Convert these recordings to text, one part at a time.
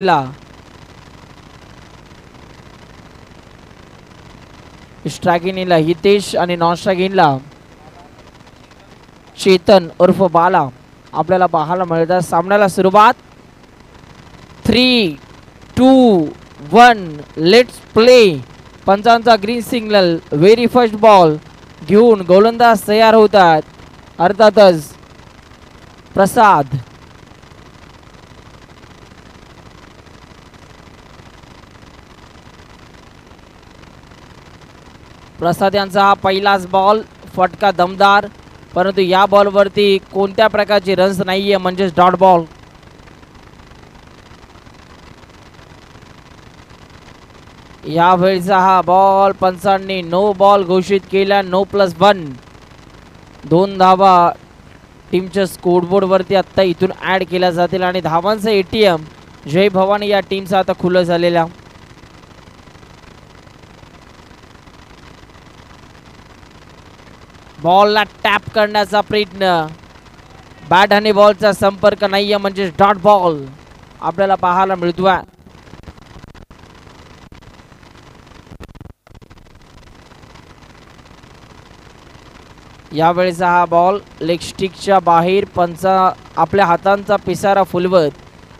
ला स्ट्रायकिंगला हितेश आणि नॉन स्ट्रायकिंगला चेतन उर्फ बाला आपल्याला पाहायला मिळतात. सामन्याला सुरुवात 3, 2, 1 लेट्स प्ले. पंचांचा green signal. Very first ball घेऊन गोलंदाज तयार होतात. अर्थातच प्रसाद. प्रसाद यांचा हा पहिलाच बॉल. फटका दमदार, परंतु या बॉलवरती कोणत्या प्रकारची रन्स नाहीये, म्हणजेच डॉट बॉल. या वेळचा हा बॉल पंचांनी नो बॉल घोषित केला. नो +1. 2 धावा टीमच्या स्कोरबोर्ड वरती आता इथून ऍड केल्या जातील आणि धावांचा एटीएम जय भवानी या टीमचा आता खुलं झालेला. बॉलला टॅप करण्याचा प्रयत्न. बॅट आणि बॉलचा संपर्क नाहीये, म्हणजे डॉट बॉल आपल्याला पाहायला मिळतोय. यावेळेचा हा बॉल लेग स्टिकच्या बाहेर. पंच आपल्या हातांचा पिसारा फुलवत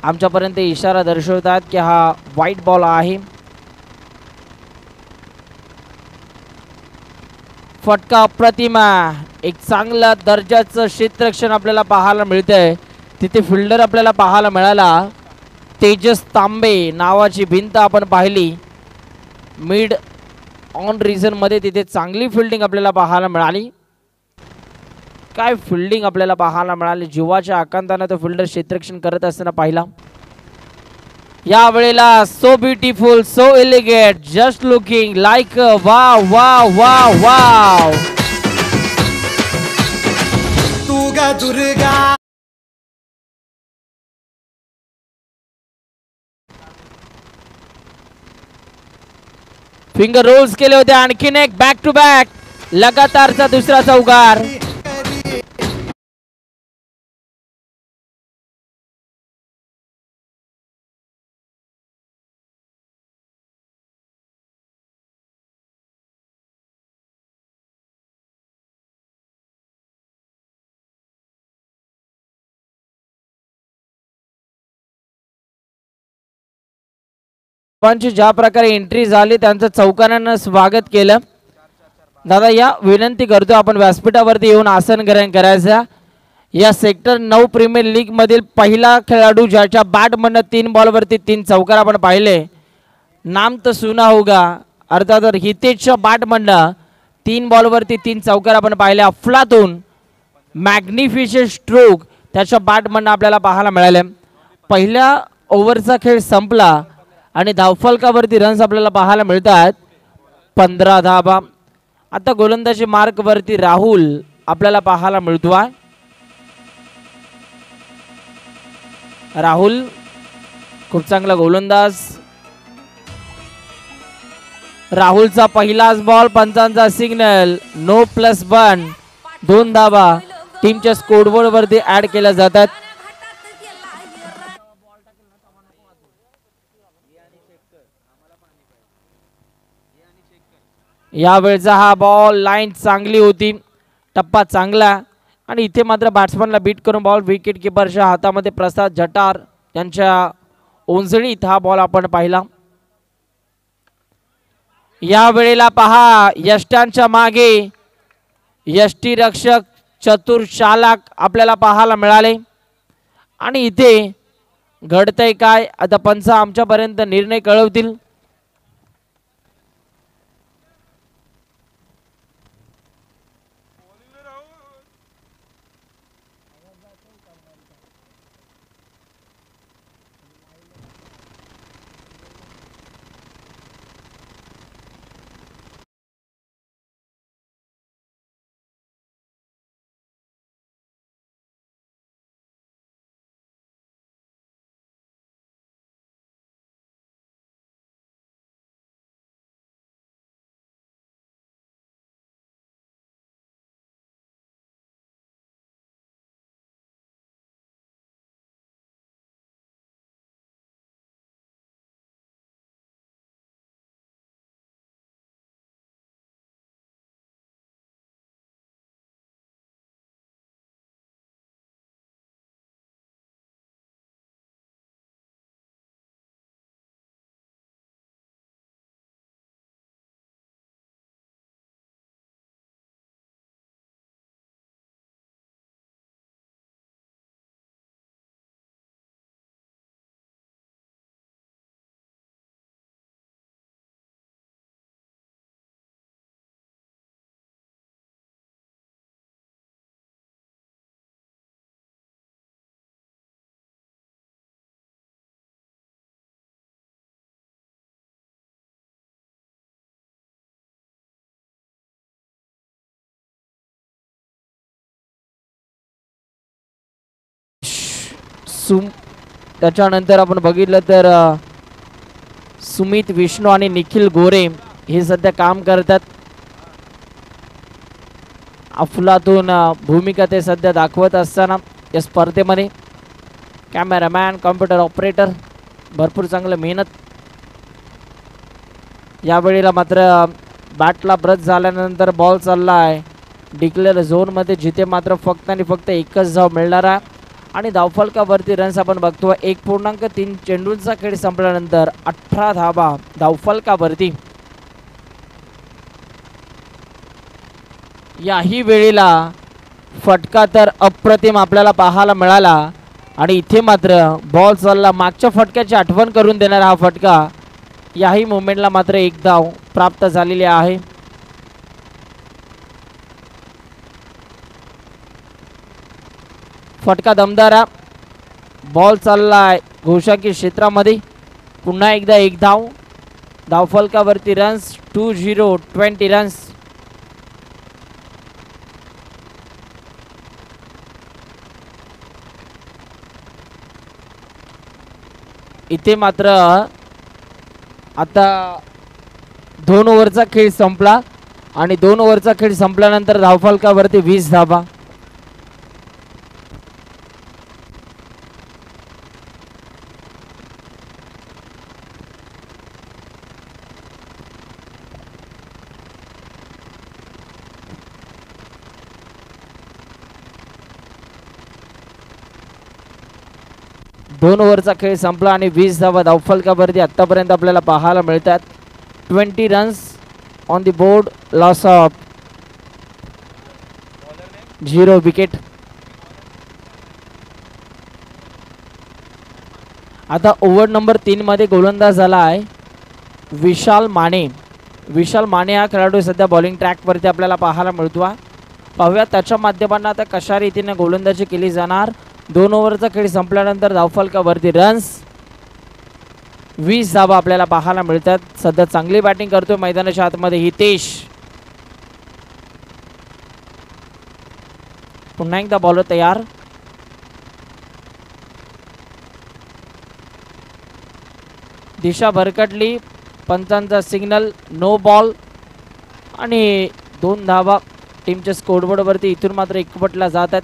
आमच्यापर्यंत इशारा दर्शवतात की हा वाईट बॉल आहे. फटका अप्रतिमा. एक चांगल्या दर्जाचं क्षेत्ररक्षण आपल्याला पाहायला मिळतंय. तिथे फिल्डर आपल्याला पाहायला मिळाला. तेजस तांबे नावाची भिंत आपण पाहिली. मिड ऑन रिजन मध्ये तिथे चांगली फिल्डिंग आपल्याला पाहायला मिळाली. काय फिल्डिंग आपल्याला पाहायला मिळाली. जीवाच्या आकांताने तो फिल्डर क्षेत्ररक्षण करत असताना पाहिला. या वेळेला so beautiful, so elegant, just looking like wow wow wow wow. Durga Durga. Finger rolls केले होते. आणखीन एक बॅक टू बॅक लगातारचा दुसरा चौकार. पंच ज्या प्रकारे एंट्री झाली त्यांचं चौकारानं स्वागत केलं. दादा या विनंती करतो आपण व्यासपीठावरती येऊन आसन ग्रहण करायचं. या सेक्टर 9 प्रीमियर लीग मधील पहिला खेळाडू ज्याच्या बॅट मधनं 3 बॉलवरती 3 चौकार आपण पाहिले. नाम तर सुना होगा. अर्थात हितेशच्या बॅट मधनं 3 बॉलवरती 3 चौकार आपण पाहिले. अफलातून मॅग्निफिशियंट स्ट्रोक त्याच्या बॅट मधनं आपल्याला पाहायला मिळाले. पहिल्या ओव्हरचा खेळ संपला आणि धावफलकावरती रन्स आपल्याला पाहायला मिळतात 15 धावा. आता गोलंदाजी मार्क वरती राहुल आपल्याला पाहायला मिळतोय. राहुल खूप चांगला गोलंदाज. राहुलचा पहिलाच बॉल. पंचांचा सिग्नल. नो +1. 2 धावा टीमच्या स्कोरबोर्ड वरती ऍड केल्या जातात. यावेळचा हा बॉल लाईन चांगली होती. टप्पा चांगला आणि इथे मात्र बॅट्समनला बीट करून बॉल विकेट किपरच्या हातामध्ये. प्रसाद जटार यांच्या ओंजळीत हा बॉल आपण पाहिला. या वेळेला पहा यष्ट्यांच्या मागे यष्टीरक्षक चतुर चालक आपल्याला पाहायला मिळाले आणि इथे घडतंय काय आता पंच आमच्यापर्यंत निर्णय कळवतील. त्याच्यानंतर आपण बघितलं तर सुमित विष्णू आणि निखिल गोरे हे सध्या काम करतात. अफलातून भूमिका ते सध्या दाखवत असताना या स्पर्धेमध्ये कॅमेरामॅन कॉम्प्युटर ऑपरेटर भरपूर चांगलं मेहनत. यावेळेला मात्र बॅटला ब्रश झाल्यानंतर बॉल चालला आहे डिक्लेअर झोनमध्ये, जिथे मात्र फक्त आणि फक्त एकच धाव मिळणार आहे आणि धावफलकावरती रन्स आपण बघतो 1.3 चेंडूंचा खेळ संपल्यानंतर 18 धावा धावफलकावरती. याही वेळेला फटका तर अप्रतिम आपल्याला पाहायला मिळाला आणि इथे मात्र बॉल चालला मागच्या फटक्याची आठवण करून देणारा हा फटका. याही मोमेंटला मात्र एक धाव प्राप्त झालेली आहे. फटका दमदारा, बॉल चाललाय घोषाकी क्षेत्रामध्ये, पुन्हा एकदा एक धाव धावफलकावरती रन्स 20 रन्स. इथे मात्र आता 2 ओव्हरचा खेळ संपला आणि 2 ओव्हरचा खेळ संपल्यानंतर धावफलकावरती 20 धावा. दोन ओव्हरचा खेळ संपला आणि 20 धावा धावफलकावरती आतापर्यंत आपल्याला पाहायला मिळतात. 20 runs on the board, loss of 0 wicket. आता ओव्हर नंबर 3 मध्ये गोलंदाज झाला आहे विशाल माने. विशाल माने हा खेळाडू सध्या बॉलिंग ट्रॅकवरती आपल्याला पाहायला मिळतो. पाहूया त्याच्या माध्यमातून आता कशा रीतीने गोलंदाजी केली जाणार. 2 ओव्हरचा खेळ संपल्यानंतर धावफलकावरती रन्स 20 धावा आपल्याला पाहायला मिळतात. सध्या चांगली बॅटिंग करतोय मैदानाच्या आतमध्ये हितेश. पुन्हा एकदा बॉलर तयार. दिशा भरकटली, पंचांचा सिग्नल, नो बॉल आणि 2 धावा टीमच्या स्कोरबोर्ड वरती इथून मात्र एकवटला जातात.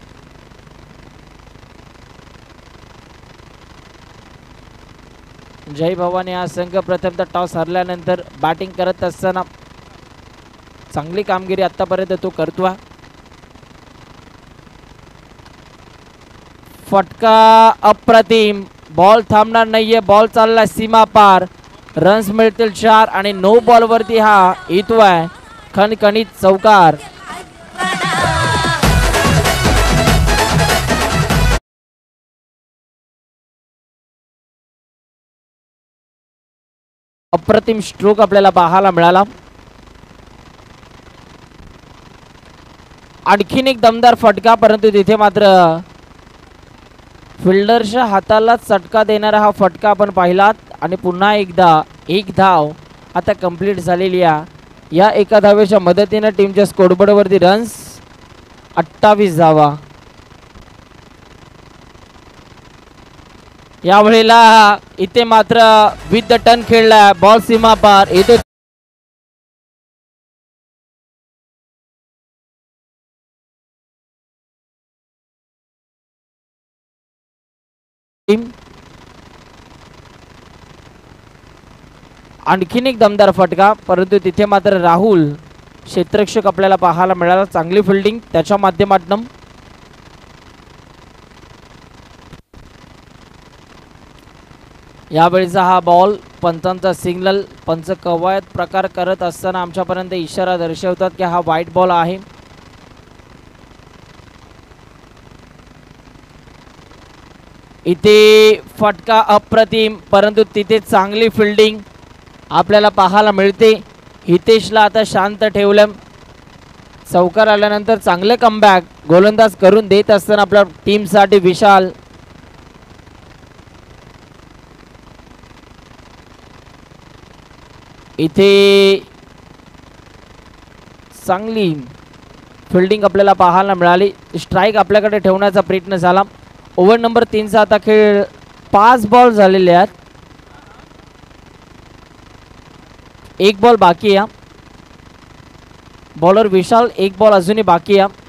जय भवानी हा संघ प्रथमतः टॉस हरल्यानंतर बॅटिंग करत असताना चांगली कामगिरी आतापर्यंत तो करतो. फटका अप्रतिम, बॉल थांबणार नाहीये, बॉल चालला सीमा पार, रन्स मिळतील 4 आणि नो बॉल वरती हा येतोय खणखणीत चौकार. अप्रतिम स्ट्रोक आपल्याला पाहायला मिळाला. आणखीन एक दमदार फटका, परंतु तिथे मात्र फिल्डरच्या हाताला चटका देणारा हा फटका आपण पाहिलात आणि पुन्हा एकदा एक धाव आता कंप्लीट झालेली आहे. या एका धावेच्या मदतीने टीमच्या स्कोरबोर्डवरती रन्स 28 धावा. यावेळेला इथे मात्र विथ द टर्न खेळला, बॉल सीमा पार येतो. आणखीन एक दमदार फटका, परंतु तिथे मात्र राहुल क्षेत्ररक्षक आपल्याला पाहायला मिळाला. चांगली फिल्डिंग त्याच्या माध्यमातून. यावेळीचा हा बॉल पंचांचा सिग्नल, पंच कवायत प्रकार करत असताना आमच्यापर्यंत इशारा दर्शवतात की हा व्हाईट बॉल आहे. इथे फटका अप्रतिम, परंतु तिथे चांगली फिल्डिंग आपल्याला पाहायला मिळते. हितेशला आता शांत ठेवलं. चौकार आल्यानंतर चांगले कमबॅक गोलंदाज करून देत असताना आपल्या टीमसाठी विशाल. इथे चांगली फिल्डिंग आपल्याला पाहायला मिळाली. स्ट्राईक आपल्याकडे ठेवण्याचा प्रयत्न झाला. ओव्हर नंबर 3चा आता खेळ 5 बॉल झालेले आहेत. 1 बॉल बाकी आहे. बॉलर विशाल 1 बॉल अजूनही बाकी आहे.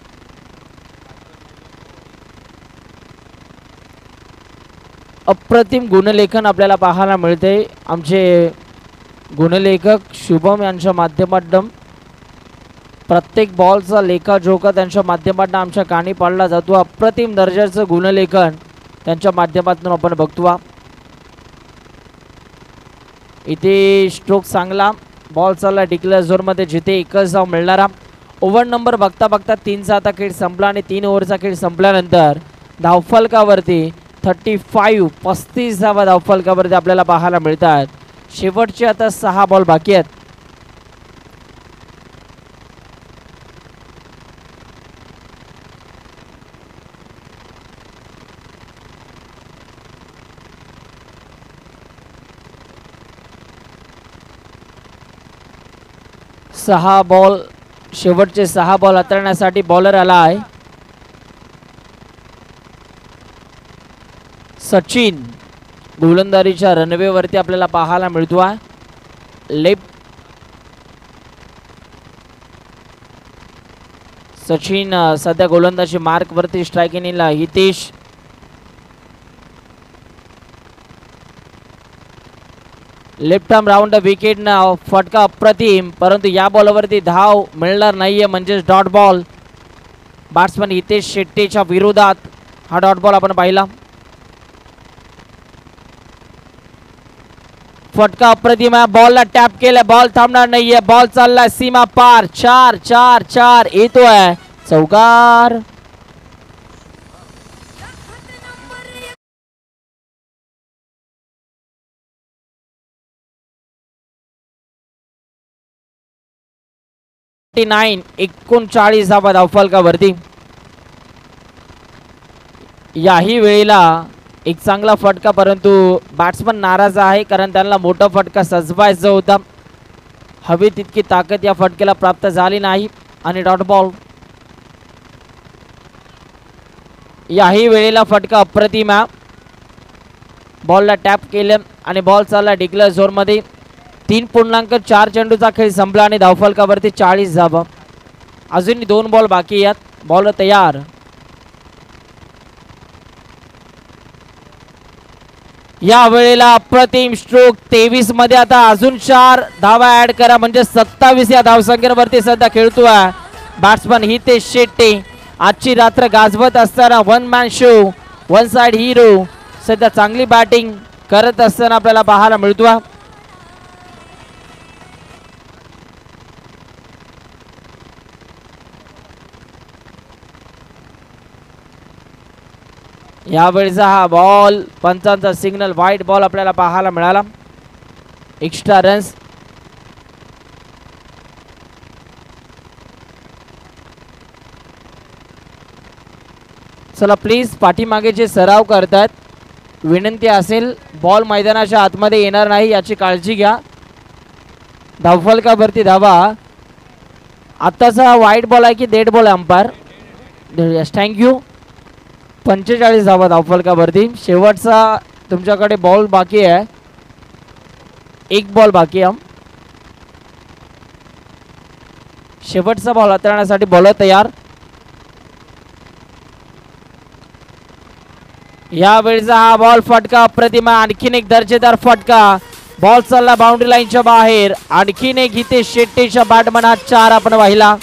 अप्रतिम गुणलेखन आपल्याला पाहायला मिळते. आमचे गुणलेखक शुभम यांच्या माध्यमातून प्रत्येक बॉलचा लेखाजोखा त्यांच्या माध्यमातून आमच्या कानी पाडला जातो. अप्रतिम दर्जाचं गुणलेखन त्यांच्या माध्यमातून आपण बघतो. इथे स्ट्रोक चांगला. बॉल चालला डिक्लेअर झोनमध्ये जिथे एकच धाव मिळणारा. ओव्हर नंबर बघता बघता 3चा आता खेळ संपला आणि 3 ओव्हरचा खेळ संपल्यानंतर धावफलकावरती 35 धावा धावफलकावरती आपल्याला पाहायला मिळतात. शेवटचे आता 6 बॉल बाकी आहेत. शेवटचे 6 बॉल हाताळण्यासाठी बॉलर आला आहे. सचिन गोलंदाजीच्या रनवेवरती आपल्याला पाहायला मिळतो आहे. लेफ्ट सचिन सध्या गोलंदाजी मार्क वरती स्ट्रायकिंगला. Hitesh left arm round wicket ना फटका अप्रतिम, परंतु या बॉलवरती धाव मिळणार नाहीये म्हणजे डॉट बॉल. बॅट्समन हितेश शेट्टीच्या विरोधात हा डॉट बॉल आपण पाहिला. फटका अप्रतिम आहे. बॉलला टॅप केलाय. बॉल थांबणार नाहीये. बॉल चाललाय सीमा पार. 4 येतोय चौकार. नाईन 39 धावा धावफलकावरती. याही वेळेला एक चांगला फटका, परंतु बॅट्समन नाराज आहे कारण त्यांना मोठा फटका सजवायचा होता. हवी तितकी ताकद या फटक्याला प्राप्त झाली नाही आणि डॉट बॉल. याही वेळेला फटका अप्रतिम. बॉलला टॅप केलं आणि बॉल चालला डिक्लेअर झोनमध्ये. 3.4 चेंडूचा खेळ संपला आणि धावफलकावरती 40 धावा. अजून 2 बॉल बाकी आहेत. बॉल तयार. या वेळेला अप्रतिम स्ट्रोक. 23 मध्ये आता अजून 4 धावा ऍड करा म्हणजे 27 या धावसंख्येवरती सध्या खेळतोय बॅट्समन हितेश शेट्टी. आजची रात्र गाजवत असताना one man show, one side hero सध्या चांगली बॅटिंग करत असताना आपल्याला पाहायला मिळतोय. यावेळेचा हा बॉल पंचांचा सिग्नल व्हाईट बॉल आपल्याला पाहायला मिळाला. Extra runs. चला प्लीज पाठीमागे जे सराव करतात विनंती असेल बॉल मैदानाच्या आतमध्ये येणार नाही याची काळजी घ्या. धावफलकावरती धावा. आताचा व्हाईट बॉल आहे की डेड बॉल आहे अंपायर? Yes thank you. 45 धावा धावफलकावरती. शेवटचा तुमच्याकडे बॉल बाकी आहे. 1 बॉल बाकी आहे. शेवटचा बॉल हाताळण्यासाठी बॉलर तयार. यावेळेचा हा बॉल फटका अप्रतिम. आणखीन एक दर्जेदार फटका. बॉल चालला बाउंड्री लाईनच्या बाहेर. आणखीन एक हितेश शेट्टीच्या बॅटमन हा 4 आपण पाहिला.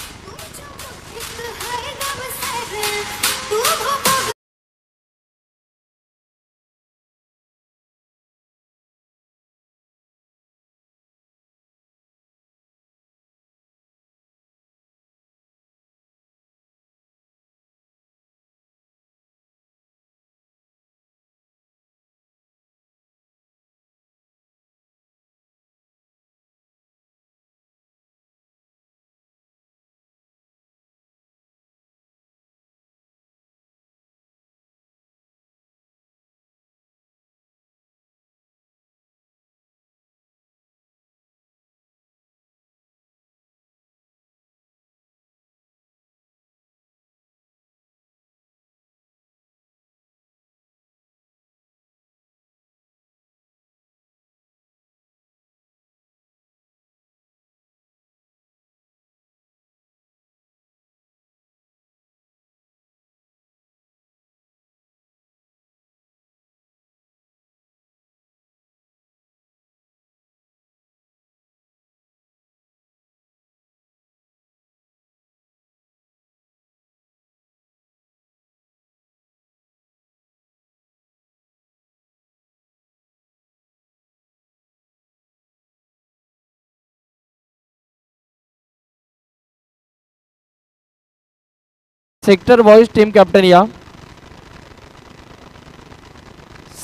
सेक्टर बॉयज टीम कॅप्टन या.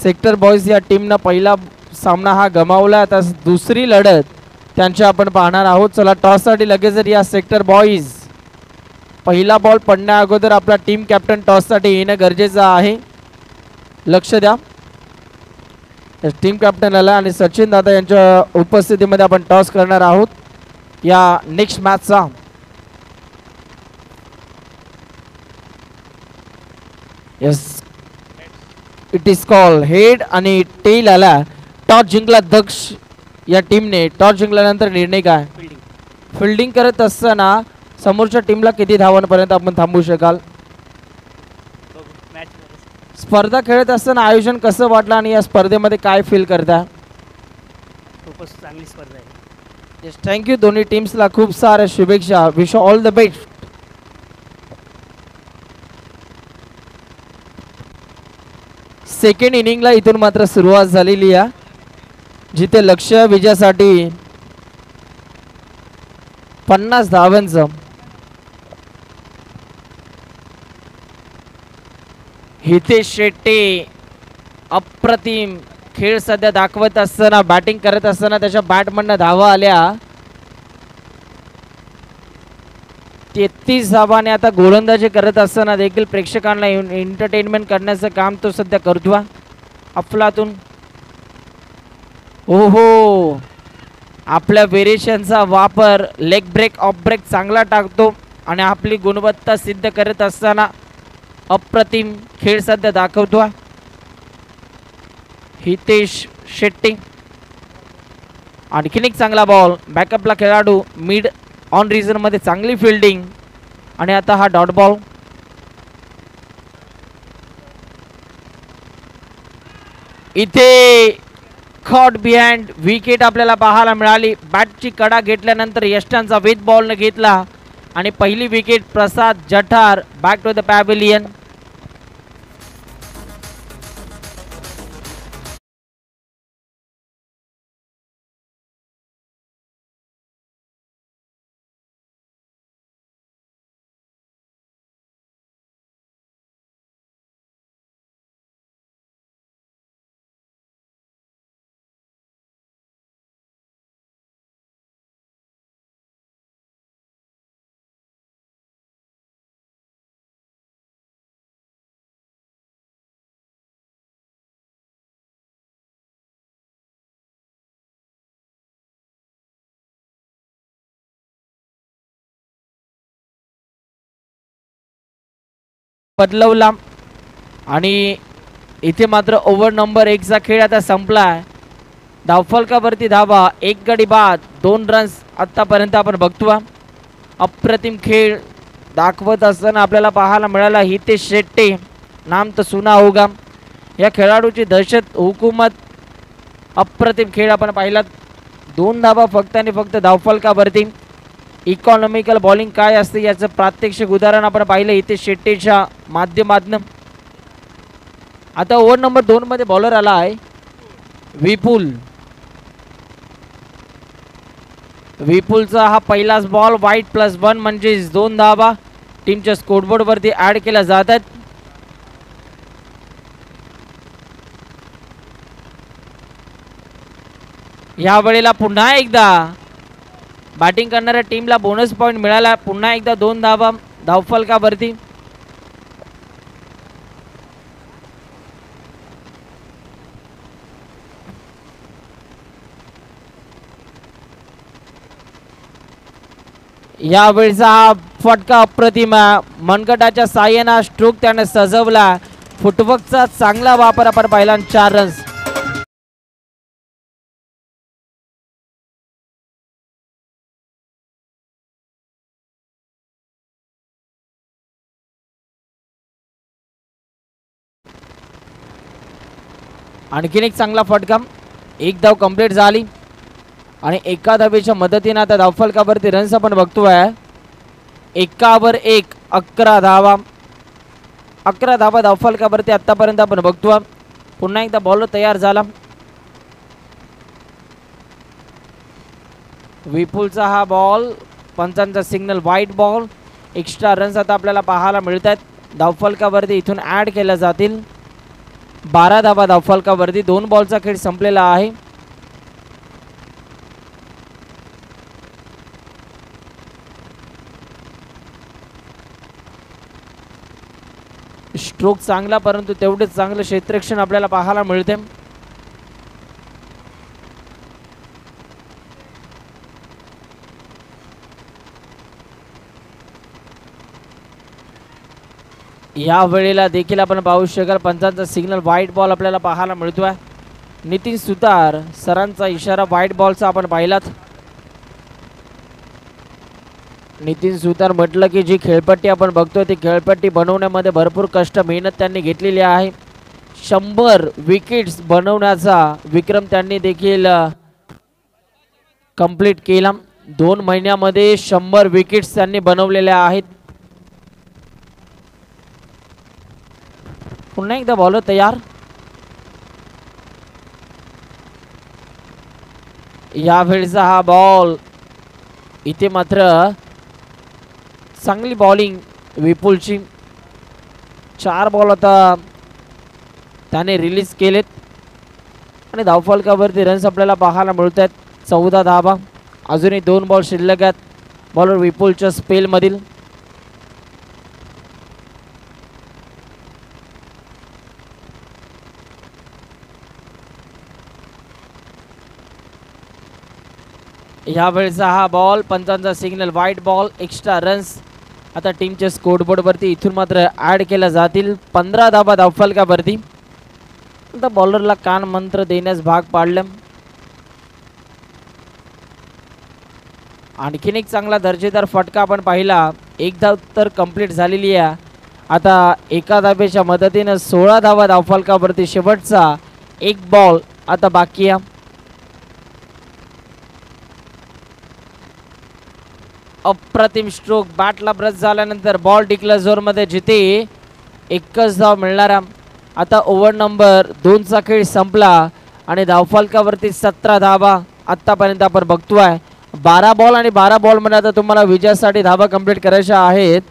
सेक्टर बॉयज या टीमनं पहिला सामना हा गमावला. आता दुसरी लढत त्यांची आपण पाहणार आहोत. चला टॉससाठी लगेच या सेक्टर बॉयज पहिला बॉल पडण्या अगोदर आपला टीम कॅप्टन टॉससाठी येणं गरजेचं आहे. लक्ष द्या. टीम कॅप्टन आला आणि सचिन दादा यांच्या उपस्थितीमध्ये आपण टॉस करणार आहोत या नेक्स्ट मॅचचा. Yes, it is call head आणि टेल आला. टॉस जिंकला दक्ष या टीमने. टॉस जिंकल्यानंतर निर्णय काय? फिल्डिंग करत असताना समोरच्या टीमला किती धावांपर्यंत आपण थांबवू शकाल? स्पर्धा खेळत असताना आयोजन कसं वाटलं आणि या स्पर्धेमध्ये काय फील करता? खूपच चांगली स्पर्धा आहे. Yes, thank you. दोन्ही टीम्सला खूप साऱ्या शुभेच्छा. Wish all the best. Second इनिंगला इथून मात्र सुरुवात झालेली आहे, जिथे लक्ष्य विजयासाठी 50 धावांचं हितेश शेट्टी अप्रतिम खेळ सध्या दाखवत असताना, बॅटिंग करत असताना त्याच्या बॅटमधनं धावा आल्या 33 धावाने. आता गोलंदाजी करत असताना देखील प्रेक्षकांना एंटरटेनमेंट करण्याचं काम तो सध्या करतो. अफलातून ओहो, आपल्या व्हेरिएशनचा वापर लेग ब्रेक ऑफ ब्रेक चांगला टाकतो आणि आपली गुणवत्ता सिद्ध करत असताना अप्रतिम खेळ सध्या दाखवतो हितेश शेट्टी. आणखीन एक चांगला बॉल. बॅकअपला खेळाडू मिड ऑन रिझन मध्ये चांगली फिल्डिंग आणि आता हा डॉट बॉल. इथे कॉट बिहाइंड विकेट आपल्याला पाहायला मिळाली. बॅटची कडा घेतल्यानंतर यष्टांचा विथ बॉलने घेतला आणि पहिली wicket Prasad Jathar back to the pavilion. बदलवला आणि इथे मात्र ओव्हर नंबर 1 चा खेळ आता संपलाय. धावफलकावरती धावा, एक गडी बाद, 2 रन्स आतापर्यंत आपण बघतो. अप्रतिम खेळ दाखवत असताना आपल्याला पाहायला मिळाला हितेश शेट्टी. नाम तर सुना होगा. या खेळाडूची दहशत, हुकूमत, अप्रतिम खेळ आपण पाहिला. 2 धावा फक्त आणि फक्त धावफलकावरती. इकॉनॉमिकल बॉलिंग काय असते याचं प्रात्यक्षिक उदाहरण आपण पाहिलं हितेश शेट्टीच्या माध्यमातून. आता ओव्हर नंबर 2 मध्ये बॉलर आला आहे विपुल. विपुलचा हा पहिलाच बॉल. वाईट +1 म्हणजे 2 धावा टीमच्या स्कोरबोर्ड वरती ऍड केल्या जातात. या वेळेला पुन्हा एकदा बॅटिंग करणाऱ्या टीमला बोनस पॉइंट मिळाला. पुन्हा एकदा 2 धावा धावफलकावरती. यावेळेचा हा फटका अप्रतिम. मनगटाच्या साह्याने स्ट्रोक त्याने सजवला. फुटवर्कचा चांगला वापर आपण पाहिला. 4 रन्स. आणखीन एक चांगला फटका. 1 धाव कंप्लीट झाली आणि एका धावेच्या मदतीने आता धावफलकावरती रन्स आपण बघतोय. 1 11 धावा. 11 धावा धावफलकावरती आतापर्यंत आपण बघतोय. पुन्हा एकदा बॉलर तयार झाला. विपुलचा हा बॉल, पंचांचा सिग्नल वाईट बॉल. एक्स्ट्रा रन्स आता आपल्याला पाहायला मिळत आहेत धावफलकावरती इथून ॲड केल्या जातील. 12 धावा धावफलकावरती. 2 बॉलचा खेळ संपलेला आहे. स्ट्रोक चांगला परंतु तेवढेच चांगलं क्षेत्ररक्षण आपल्याला पाहायला मिळते. या वेळेला देखील आपण पाहू शकाल पंचांचा सिग्नल व्हाईट बॉल आपल्याला पाहायला मिळतोय. नितीन सुतार सरांचा इशारा व्हाईट बॉलचा आपण पाहिलात. नितीन सुतार म्हटलं की जी खेळपट्टी आपण बघतोय ती खेळपट्टी बनवण्यामध्ये भरपूर कष्ट मेहनत त्यांनी घेतलेली आहे. 100 विकेट्स बनवण्याचा विक्रम त्यांनी देखील कंप्लीट केला. 2 महिन्यामध्ये 100 विकेट्स त्यांनी बनवलेल्या आहेत. पुन्हा एकदा बॉलर तयार. यावेळेचा हा बॉल इथे मात्र चांगली बॉलिंग विपुलची. 4 बॉल आता त्याने रिलीज केलेत आणि धावफलकावरती रन्स आपल्याला पाहायला मिळत आहेत. 14 धावा. अजूनही 2 बॉल शिल्लक आहेत बॉलर विपुलच्या स्पेलमधील. यावेळेचा हा बॉल पंचांचा signal white ball. Extra runs आता टीमच्या स्कोरबोर्डवरती इथून मात्र ॲड केल्या जातील. 15 धावा धावफलकावरती. आता बॉलरला कान मंत्र देण्यास भाग पाडलं. आणखीन एक चांगला दर्जेदार फटका आपण पाहिला. 1 धाव तर कंप्लीट झालेली आहे. आता एका धावेच्या मदतीनं 16 धावा धावफलकावरती. शेवटचा 1 बॉल आता बाकी आहे. अप्रतिम स्ट्रोक बॅटला ब्रश झाल्यानंतर बॉल डिक्लेअर झोनमध्ये जिथे 1च धाव मिळणारा. आता ओव्हर नंबर 2चा खेळ संपला आणि धावफलकावरती 17 धावा आत्तापर्यंत आपण बघतोय. 12 बॉल आणि 12 बॉलमध्ये आता तुम्हाला विजयासाठी धावा कंप्लीट करायच्या आहेत.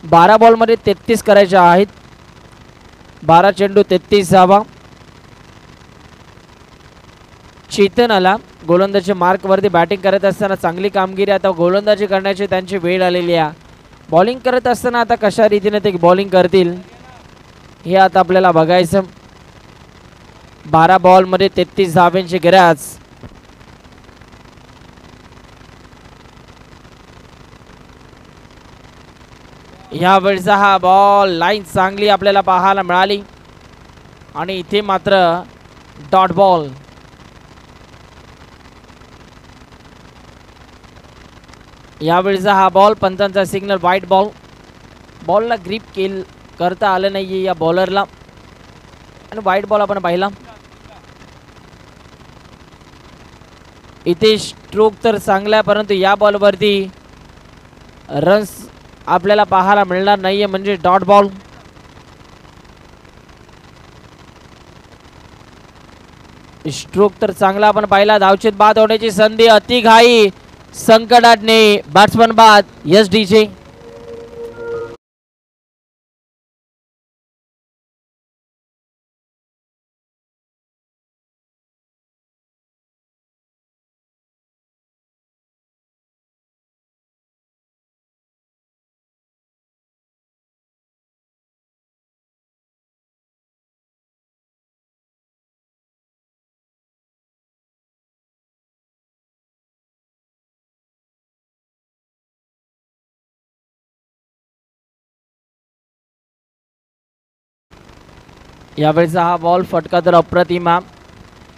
बारा बॉलमध्ये 33 करायच्या आहेत. 12 चेंडू 33 धावा. चेतन आला गोलंदाजी मार्कवरती बॅटिंग करत असताना चांगली कामगिरी. आता गोलंदाजी करण्याची त्यांची वेळ आलेली आहे. बॉलिंग करत असताना आता कशा रीतीने ते बॉलिंग करतील हे आता आपल्याला बघायचं. 12 बॉलमध्ये 33 धावांची गरज. या वेळचा हा बॉल लाईन चांगली आपल्याला पाहायला मिळाली आणि इथे मात्र डॉट बॉल. यावेळचा हा बॉल पंचांचा सिग्नल व्हाईट बॉल. बॉलला ग्रिप करता आलं नाही या बॉलरला आणि व्हाईट बॉल आपण पाहिला. इथे स्ट्रोक तर चांगला आहे परंतु या बॉलवरती रन्स आपल्याला पाहायला मिळणार नाहीये म्हणजे डॉट बॉल. स्ट्रोक तर चांगला आपण पाहिला. धावचेत बाद होण्याची संधी. अति घाई संकटाने बॅट्समन बाद. Yes DJ. यावेळेचा हा बॉल फटका तर अप्रतिम.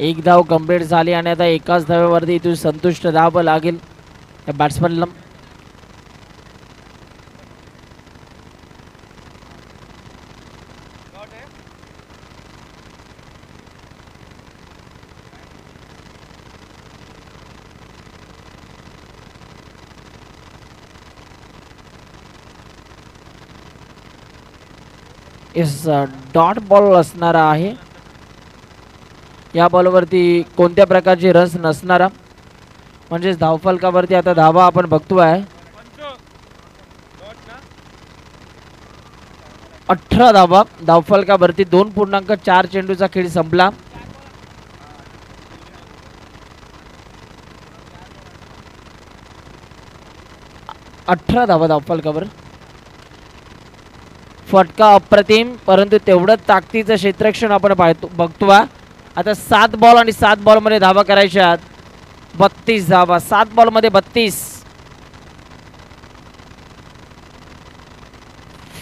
1 धाव कंप्लीट झाली आणि आता एकाच धावेवरती इथून संतुष्ट राहावं लागेल या बॅट्समनला. डॉट बॉल असणारा आहे. या बॉलवरती कोणत्या प्रकारची रन्स नसणारा. म्हणजेच धावफलकावरती आता धावा आपण बघतोय 18 धावा धावफलकावरती. 2.4 चेंडूचा खेळ संपला. अठरा धावा धावफलकावर. फटका अप्रतिम, परंतु तेवढं ताकदीचं क्षेत्ररक्षण आपण बघतो. आता 7 बॉल आणि 7 बॉल मध्ये धावा करायच्या. 32 धावा 7 बॉल मध्ये 32.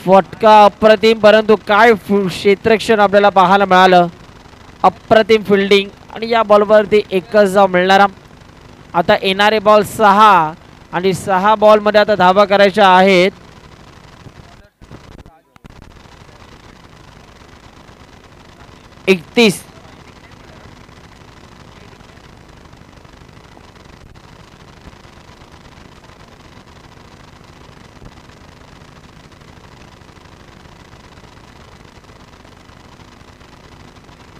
फटका अप्रतिम, परंतु काय क्षेत्ररक्षण आपल्याला पाहायला मिळालं. अप्रतिम फिल्डिंग आणि या बॉलवरती एकच धाव मिळणारा. आता येणारे बॉल 6 आणि 6 बॉल मध्ये आता धावा करायच्या आहेत. एकतीस.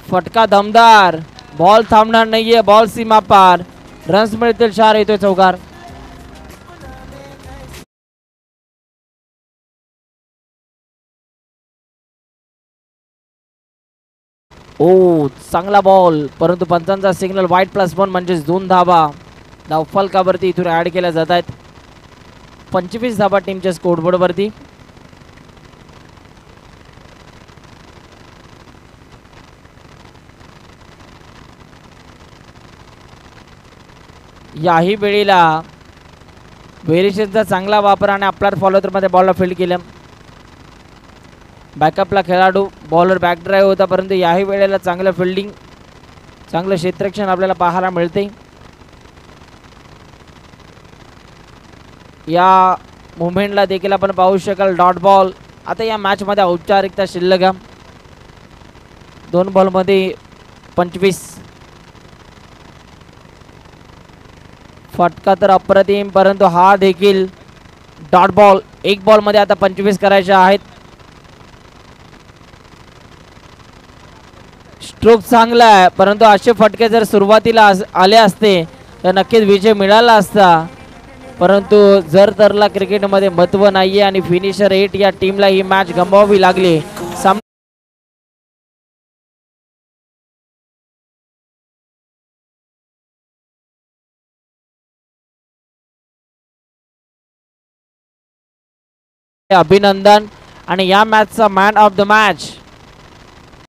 फटका दमदार, बॉल थांबणार नाहीये. बॉल सीमा पार, रन्स मिळतील 4. येतोय चौकार. ओ चांगला बॉल, परंतु पंचांचा सिग्नल वाईट +1 म्हणजेच 2 धावा धावफलकावरती इथून ऍड केल्या जात आहेत. 25 धावा टीमच्या स्कोरबोर्ड वरती. याही वेळेला व्हेरिएशनचा चांगला वापर आणि आपल्या फॉलोअरमध्ये बॉलला फील्ड केलं. बॅकअपला खेळाडू, बॉलर बॅक ड्राईव्ह होता, परंतु याही वेळेला चांगलं फिल्डिंग, चांगलं क्षेत्ररक्षण आपल्याला पाहायला मिळते. या मुवमेंटला देखील आपण पाहू शकाल डॉट बॉल. आता या मॅचमध्ये औपचारिकता शिल्लक 2 बॉलमध्ये 25. फटका तर अप्रतिम, परंतु हा देखील डॉट बॉल. 1 बॉलमध्ये आता 25 करायचे आहेत. स्ट्रोक चांगला आहे, परंतु असे फटके जर सुरुवातीला आले असते तर नक्कीच विजय मिळाला असता. परंतु जर तरला क्रिकेटमध्ये महत्त्व नाहीये आणि फिनिशर 8 या टीमला ही मॅच गमवावी लागली. अभिनंदन आणि या मॅचचा मॅन ऑफ द मॅच